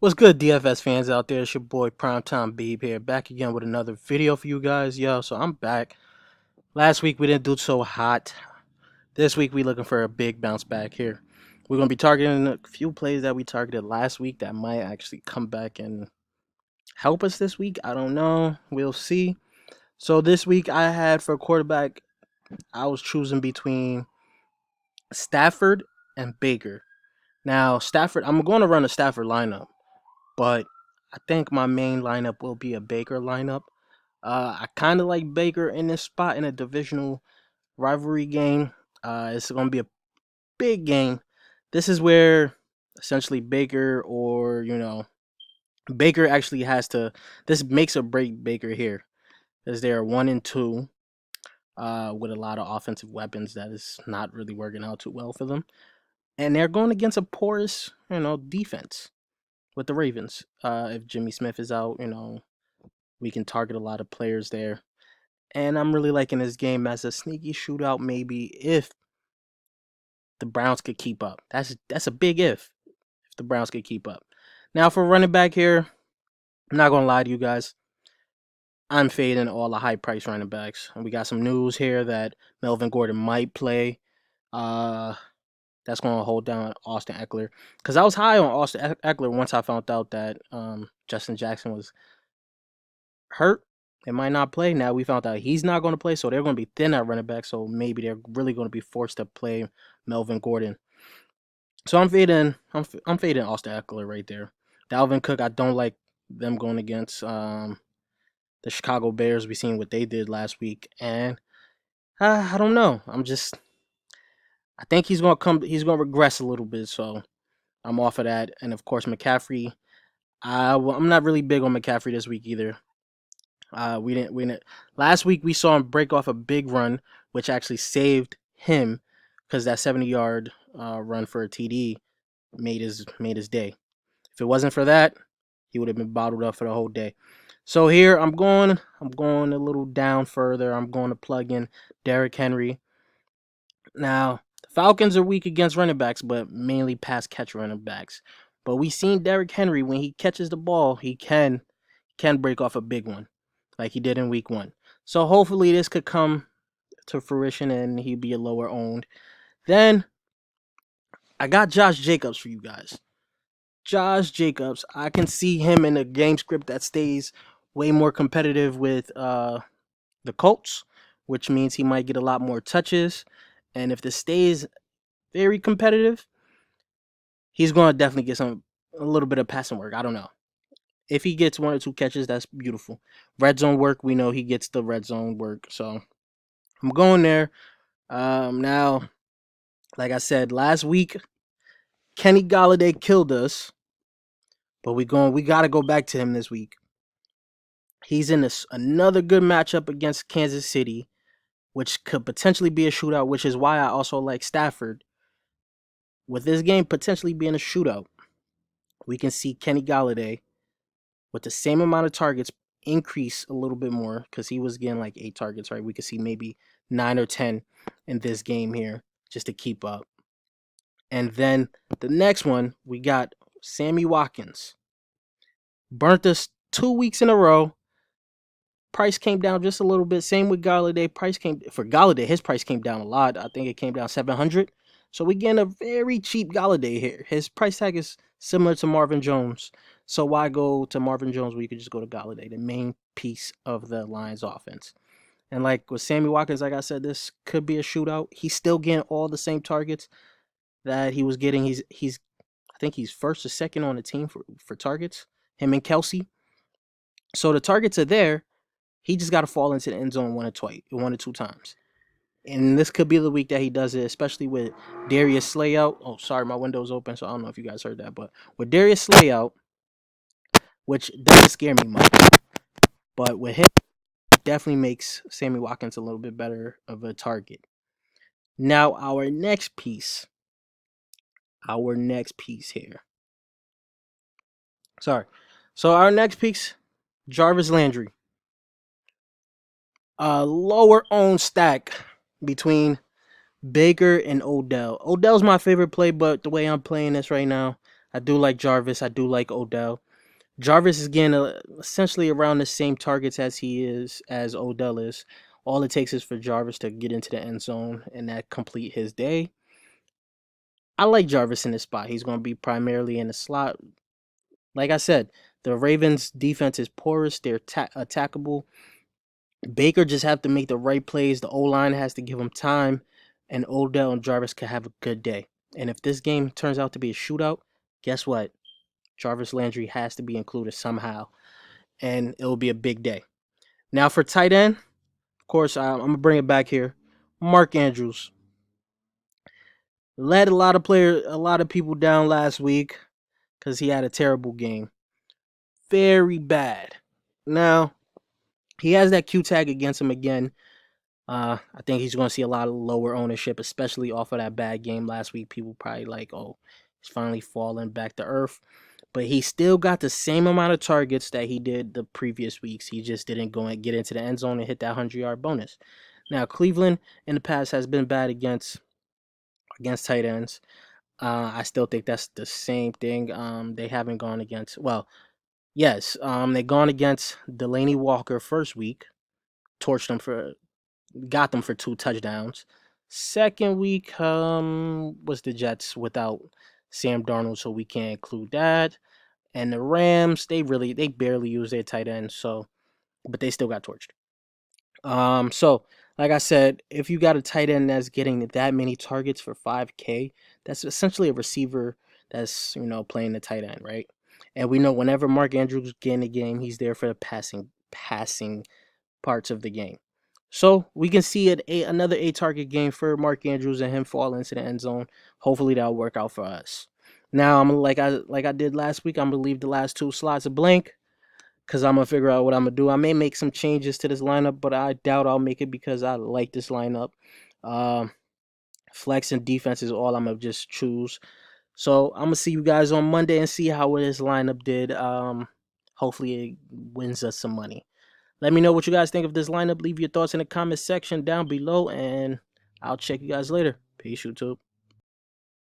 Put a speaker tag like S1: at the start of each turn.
S1: What's good, DFS fans out there? It's your boy PrimeTimeBib here, back again with another video for you guys. Yo, so I'm back. Last week we didn't do so hot. This week we looking for a big bounce back here. We're gonna be targeting a few plays that we targeted last week that might actually come back and help us this week. I don't know. We'll see. So this week I had for quarterback, I was choosing between Stafford and Baker. Now Stafford, I'm going to run a Stafford lineup, but I think my main lineup will be a Baker lineup. I kind of like Baker in this spot in a divisional rivalry game. It's going to be a big game. This is where essentially Baker or, Baker actually has to. This makes or break Baker here, as they are 1-2 with a lot of offensive weapons that is not really working out too well for them. And they're going against a porous, defense with the Ravens. If Jimmy Smith is out, we can target a lot of players there. And I'm really liking this game as a sneaky shootout, maybe if the Browns could keep up. That's a big if the Browns could keep up. Now for running back here, I'm not gonna lie to you guys. I'm fading all the high price running backs. And we got some news here that Melvin Gordon might play. Uh that's gonna hold down Austin Eckler. Because I was high on Austin Eckler once I found out that Justin Jackson was hurt. They might not play. Now we found out he's not going to play, so they're going to be thin at running back. So maybe they're really going to be forced to play Melvin Gordon. So I'm fading Austin Eckler right there. Dalvin Cook, I don't like them going against the Chicago Bears. We seen what they did last week, and I don't know. I think he's going to come. He's going to regress a little bit. So I'm off of that. And of course McCaffrey. I'm not really big on McCaffrey this week either. We didn't. Last week we saw him break off a big run, which actually saved him because that 70-yard run for a TD made his day. If it wasn't for that, he would have been bottled up for the whole day. So here I'm going a little down further. I'm going to plug in Derrick Henry. Now the Falcons are weak against running backs, but mainly pass catch running backs. But we seen Derrick Henry when he catches the ball, he can break off a big one like he did in week 1. So hopefully this could come to fruition and he'd be a lower owned. Then I got Josh Jacobs for you guys. Josh Jacobs, I can see him in a game script that stays way more competitive with the Colts, which means he might get a lot more touches. And if this stays very competitive, he's going to definitely get a little bit of passing work. I don't know. If he gets 1 or 2 catches, that's beautiful. Red zone work, we know he gets the red zone work. So I'm going there. Now, like I said last week, Kenny Galladay killed us, but we got to go back to him this week. He's in another good matchup against Kansas City, which could potentially be a shootout, which is why I also like Stafford. With this game potentially being a shootout, we can see Kenny Galladay with the same amount of targets increase a little bit more because he was getting like 8 targets, right? We could see maybe 9 or 10 in this game here just to keep up. And then the next one, we got Sammy Watkins. Burnt us 2 weeks in a row. Price came down just a little bit. Same with Galladay. Galladay, his price came down a lot. I think it came down 700. So we getting a very cheap Galladay here. His price tag is similar to Marvin Jones. So why go to Marvin Jones when you could just go to Galladay, the main piece of the Lions offense? And like with Sammy Watkins, like I said, this could be a shootout. He's still getting all the same targets that he was getting. I think he's first or second on the team for targets. Him and Kelsey. So the targets are there. He just got to fall into the end zone 1 or 2 times. And this could be the week that he does it, especially with Darius Slay out. Oh, sorry, my window's open, so I don't know if you guys heard that. But with Darius Slay out, which doesn't scare me much, but with him, it definitely makes Sammy Watkins a little bit better of a target. Now, our next piece here. Sorry. So our next piece, Jarvis Landry. A lower owned stack between Baker and Odell. Odell's my favorite play, but the way I'm playing this right now, I do like Jarvis. I do like Odell. Jarvis is getting essentially around the same targets as he is as Odell is. All it takes is for Jarvis to get into the end zone and that complete his day. I like Jarvis in this spot. He's going to be primarily in the slot. Like I said, the Ravens' defense is porous. They're attackable. Baker just have to make the right plays. The O line has to give him time, and Odell and Jarvis can have a good day. And if this game turns out to be a shootout, guess what? Jarvis Landry has to be included somehow, and it will be a big day. Now for tight end, of course, I'm gonna bring it back here. Mark Andrews led a lot of people down last week because he had a terrible game, very bad. Now he has that Q tag against him again. I think he's going to see a lot of lower ownership, especially off of that bad game last week. People probably like, oh, he's finally falling back to earth. But he still got the same amount of targets that he did the previous weeks. He just didn't go and get into the end zone and hit that 100-yard bonus. Now, Cleveland in the past has been bad against tight ends. I still think that's the same thing. They haven't gone against, well, yes, they gone against Delaney Walker first week, torched them for got them for 2 touchdowns. Second week was the Jets without Sam Darnold, so we can't include that. And the Rams, they barely use their tight end, so but they still got torched. So like I said, if you got a tight end that's getting that many targets for 5K, that's essentially a receiver that's playing the tight end, right? And we know whenever Mark Andrews get in the game, he's there for the passing parts of the game. So we can see another 8-target game for Mark Andrews and him fall into the end zone. Hopefully that'll work out for us. Now I'm like I did last week. I'm gonna leave the last 2 slots blank because I'm gonna figure out what I'm gonna do. I may make some changes to this lineup, but I doubt I'll make it because I like this lineup. Flex and defense is all I'm gonna just choose. So I'm gonna see you guys on Monday and see how this lineup did. Hopefully it wins us some money. Let me know what you guys think of this lineup. Leave your thoughts in the comment section down below, and I'll check you guys later. Peace, YouTube.